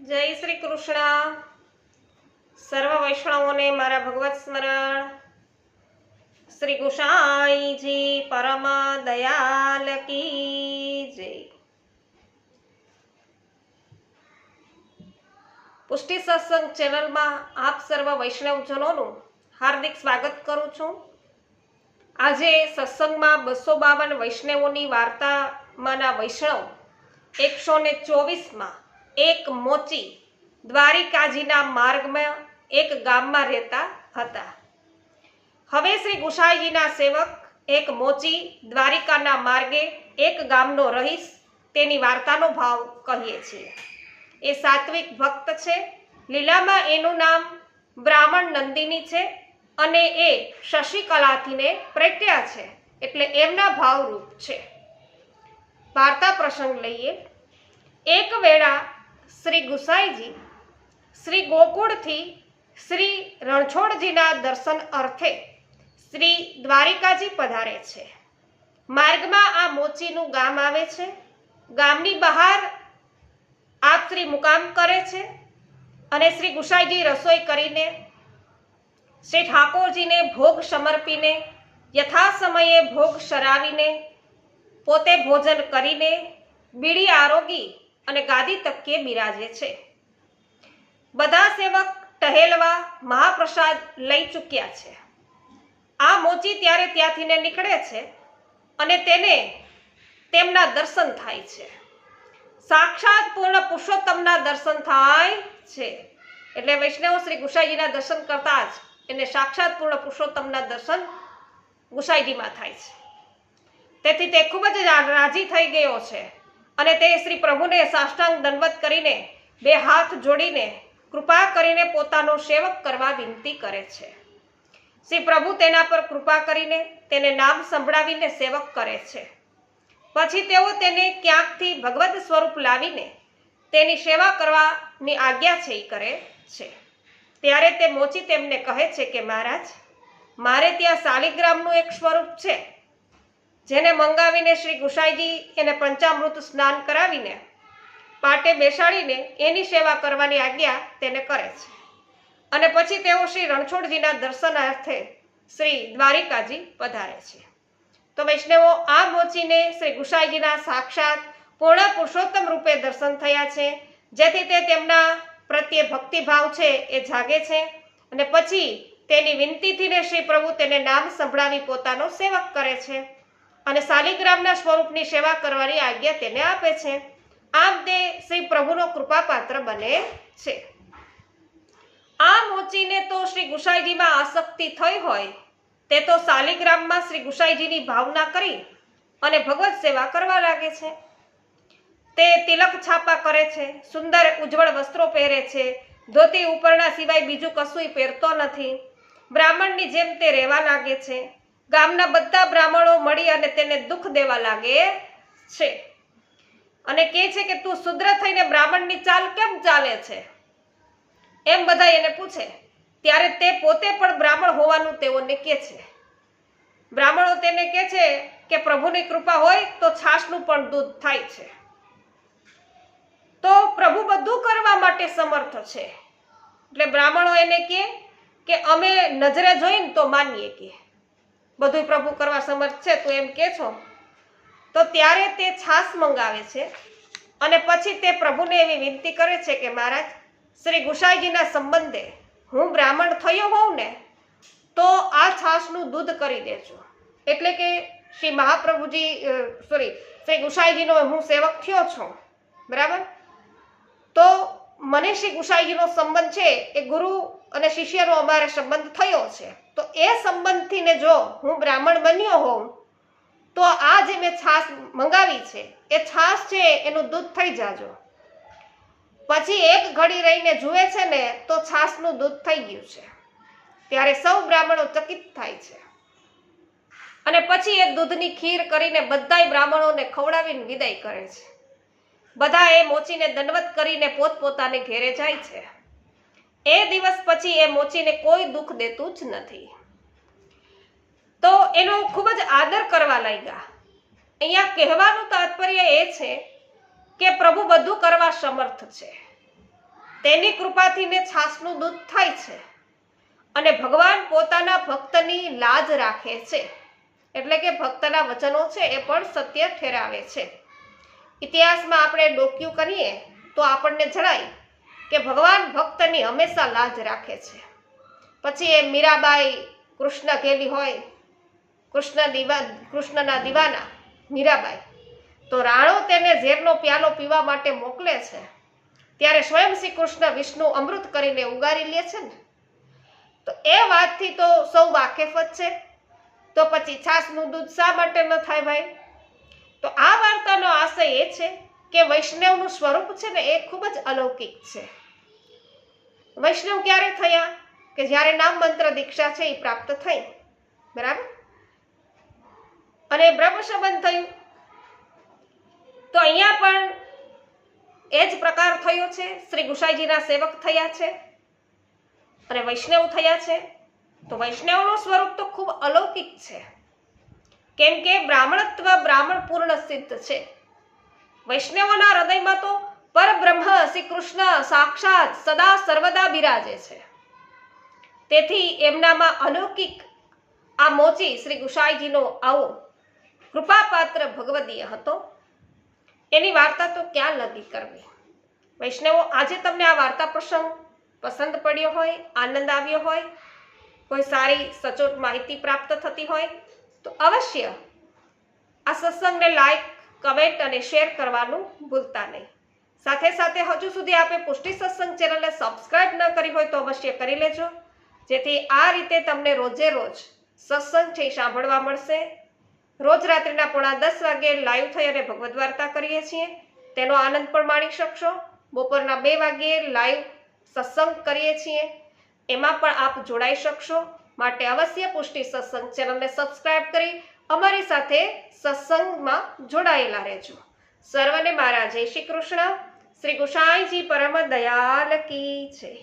જય શ્રી કૃષ્ણ. સર્વ વૈષ્ણવોને મારા ભગવત સ્મરણ. શ્રી ગુસાઈજી પરમ દયાલ કી જય. પુષ્ટિ સત્સંગ ચેનલમાં આપ સર્વ વૈષ્ણવજનોનું હાર્દિક સ્વાગત કરું છું. આજે સત્સંગમાં 252 વૈષ્ણવોની વાર્તામાંના વૈષ્ણવ 124માં એક મોચી દ્વારિકાજીના માર્ગમાં એક ગામમાં રહેતા હતા. હવે શ્રી ગુસાઈજીના સેવક એક મોચી દ્વારિકાના માર્ગે એક ગામનો રહીશ તેની વાર્તાનો ભાવ કહીએ છીએ. એ સાત્વિક ભક્ત છે. લીલામાં એનું નામ બ્રાહ્મણ નંદિની છે અને એ શશિકલાથીને પ્રગટ્યા છે, એટલે એમના ભાવરૂપ છે. વાર્તા પ્રસંગ લઈએ. એક વેળા શ્રી ગુસાઈજી શ્રી ગોકુળથી શ્રી રણછોડજીના દર્શન અર્થે શ્રી દ્વારિકાજી પધારે છે. માર્ગમાં આ મોચીનું ગામ આવે છે. ગામની બહાર આપ શ્રી મુકામ કરે છે અને શ્રી ગુસાઈજી રસોઈ કરીને શ્રી ઠાકોરજીને ભોગ સમર્પીને યથા સમયે ભોગ શરાવીને પોતે ભોજન કરીને બીડી આરોગી અને ગાદી તકીએ બિરાજે છે. બધા સેવક ટહેલવા મહાપ્રસાદ લઈ ચૂક્યા છે. આ મોચી ત્યારે ત્યાંથીને નીકળે છે અને તેને તેમના દર્શન થાય છે. સાક્ષાત પૂર્ણ પુરુષોત્તમના દર્શન થાય છે. એટલે વૈષ્ણવ શ્રી ગુસાઈજીના દર્શન કરતા જ એને સાક્ષાત પૂર્ણ પુરુષોત્તમના દર્શન ગુસાઈજીમાં થાય છે. તેથી તે ખૂબ જ રાજી થઈ ગયો છે અને તે શ્રી પ્રભુને સાષ્ટાંગ દંડવત કરીને બે હાથ જોડીને કૃપા કરીને પોતાનો સેવક કરવા વિનંતી કરે છે. શ્રી પ્રભુ તેના પર કૃપા કરીને તેને નામ સંભળાવીને સેવક કરે છે. પછી તેઓ તેને ક્યાંકથી ભગવત સ્વરૂપ લાવીને તેની સેવા કરવાની આજ્ઞા છે એ કરે છે. ત્યારે તે મોચી તેમને કહે છે કે મહારાજ, મારે ત્યાં શાલિગ્રામનું એક સ્વરૂપ છે, જેને મંગાવીને શ્રી ગુસાઈજી એને પંચામૃત સ્નાન કરાવીને પાટે બેસાડીને એની સેવા કરવાની આજ્ઞા તેને કરે છે. અને પછી તેઓ શ્રી રણછોડજીના દર્શનાર્થે શ્રી દ્વારિકાજી પધારે છે. તો વૈષ્ણવો, આ મોચીને શ્રી ગુસાઈજીના સાક્ષાત પૂર્ણ પુરુષોત્તમ રૂપે દર્શન થયા છે, જેથી તે તેમના પ્રત્યે ભક્તિભાવ છે એ જાગે છે. અને પછી તેની વિનંતીથીને શ્રી પ્રભુ તેને નામ સંભળાવી પોતાનો સેવક કરે છે અને શાલિગ્રામના સ્વરૂપની સેવા કરવાની આજ્ઞા તેને આપે છે. આમ તે શ્રી પ્રભુનો કૃપાપાત્ર બને છે. આ મોચીને તો શ્રી ગુસાઈજીમાં આસક્તિ થઈ હોય તે તો શાલિગ્રામમાં શ્રી ગુસાઈજીની ભાવના કરી અને ભગવત સેવા કરવા લાગે છે. તે તિલક છાપા કરે છે, સુંદર ઉજ્જવળ વસ્ત્રો પહેરે છે, ધોતી ઉપરના સિવાય બીજું કશું પહેરતો નથી. બ્રાહ્મણની જેમ તે રહેવા લાગે છે. ગામના બધા બ્રાહ્મણો મળી અને તેને દુઃખ દેવા લાગે છે અને કહે છે કે તું શુદ્ર થઈને બ્રાહ્મણની ચાલ કેમ ચાલે છે, એમ બધા એને પૂછે. ત્યારે તે પોતે પણ બ્રાહ્મણ હોવાનું તેઓને કહે છે. બ્રાહ્મણો તેને કહે છે કે પ્રભુની કૃપા હોય તો છાશનું પણ દૂધ થાય છે. તો પ્રભુ બધું કરવા માટે સમર્થ છે. એટલે બ્રાહ્મણો એને કહે કે અમે નજરે જોઈને તો માનીએ કે બધું પ્રભુ કરવા સમર્થ છે, તું એમ કે છો. તો ત્યારે તે છાશ મંગાવે છે અને પછી તે પ્રભુને એવી વિનંતી કરે છે કે મહારાજ, શ્રી ગુસાઈજીના સંબંધે હું બ્રાહ્મણ થયો હોઉં ને તો આ છાશનું દૂધ કરી દેજો. એટલે કે શ્રી મહાપ્રભુજી શ્રી ગુસાઈજીનો હું સેવક થયો છું, બરાબર. તો મને શ્રી ગુસાઈજીનો સંબંધ છે એ ગુરુ અને શિષ્યનો અમારે સંબંધ થયો છે. તો એ સંબંધથીને જો હું બ્રાહ્મણ બન્યો હોઉં તો આ જે મેં છાશ મંગાવી છે એ છાશ છે એનું દૂધ થઈ જાજો. પછી એક ઘડી રહીને જુએ છે ને તો છાશનું દૂધ થઈ ગયું છે. ત્યારે સૌ બ્રાહ્મણો ચકિત થાય છે અને પછી એ દૂધની ખીર કરીને બધાય બ્રાહ્મણોને ખવડાવીને વિદાય કરે છે. બધા એ મોચીને દંડવત કરીને પોતપોતાને ઘેરે જાય છે. એ દિવસ પછી એ મોચીને કોઈ દુઃખ દેતું જ નથી. તો એનો ખૂબ જ આદર કરવા લાગ્યા. અહીંયા કહેવાનું તાત્પર્ય એ છે કે પ્રભુ બધું કરવા સમર્થ છે. તેની કૃપાથી ને છાસનું દૂધ થાય છે અને ભગવાન પોતાના ભક્તની લાજ રાખે છે, એટલે કે ભક્તના વચનો છે એ પણ સત્ય ઠેરાવે છે. ઇતિહાસમાં આપણે ડોક્યું કરીએ તો આપણને જણાય કે ભગવાન ભક્તની હંમેશા લાજ રાખે છે. પછી એ મીરાબાઈ કૃષ્ણ ઘેલી હોય, કૃષ્ણના દીવાના મીરાબાઈ, તો રાણો તેને ઝેરનો પ્યાલો પીવા માટે મોકલે છે ત્યારે સ્વયં શ્રી કૃષ્ણ વિષ્ણુ અમૃત કરીને ઉગારી લે છે ને, તો એ વાતથી તો સૌ વાકેફ જ છે. તો પછી છાસનું દૂધ શા માટે ન થાય ભાઈ? તો આ વાર્તાનો આશય એ છે કે વૈષ્ણવનું સ્વરૂપ છે ને એ ખૂબ જ અલૌકિક છે. વૈષ્ણવ ક્યારે થયા? કે જ્યારે નામ મંત્ર દીક્ષા છે એ પ્રાપ્ત થઈ, બરાબર, અને બ્રહ્મ સંબંધ થયું. તો અહીંયા પણ એ જ પ્રકાર થયો છે. શ્રી ગુસાઈજીના સેવક થયા છે અને વૈષ્ણવ થયા છે. તો વૈષ્ણવનું સ્વરૂપ તો ખૂબ અલૌકિક છે, કેમ કે બ્રાહ્મણત્વ બ્રાહ્મણ પૂર્ણ સિદ્ધ છે. વૈષ્ણવોના હૃદયમાં તો પરબ્રહ્મ શ્રી કૃષ્ણ સાક્ષાત સદા સર્વદા બિરાજે છે. તેથી એમનામાં અલૌકિક આ મોચી શ્રી ગુસાઈજીનો આવો કૃપાપાત્ર ભગવદીય હતો. એની વાર્તા તો ક્યાં લગી કરવી. વૈષ્ણવો, આજે તમને આ વાર્તા પ્રસંગ પસંદ પડ્યો હોય, આનંદ આવ્યો હોય, કોઈ સારી સચોટ માહિતી પ્રાપ્ત થતી હોય તો અવશ્ય આ સત્સંગને લાઈક, કમેન્ટ અને શેર કરવાનું ભૂલતા નહીં. સાથે સાથે હજુ સુધી આપે પુષ્ટિ સત્સંગ ચેનલને સબસ્ક્રાઇબ ન કરી હોય તો અવશ્ય કરી લેજો, જેથી આ રીતે તમને રોજે રોજ સત્સંગ છે સાંભળવા મળશે. રોજ રાત્રિના 9:30 વાગે લાઈવ થઈ અને ભગવદ્ વાર્તા કરીએ છીએ, તેનો આનંદ પણ માણી શકશો. બપોરના 2 વાગ્યે લાઈવ સત્સંગ કરીએ છીએ, એમાં પણ આપ જોડાઈ શકશો. માટે અવશ્ય પુષ્ટિ સત્સંગ ચેનલને સબસ્ક્રાઇબ કરી અમારી સાથે સત્સંગમાં જોડાયેલા રહેજો. સર્વને મારા જય શ્રી કૃષ્ણ. શ્રી ગુસાઈજી પરમ દયાલ કી જય.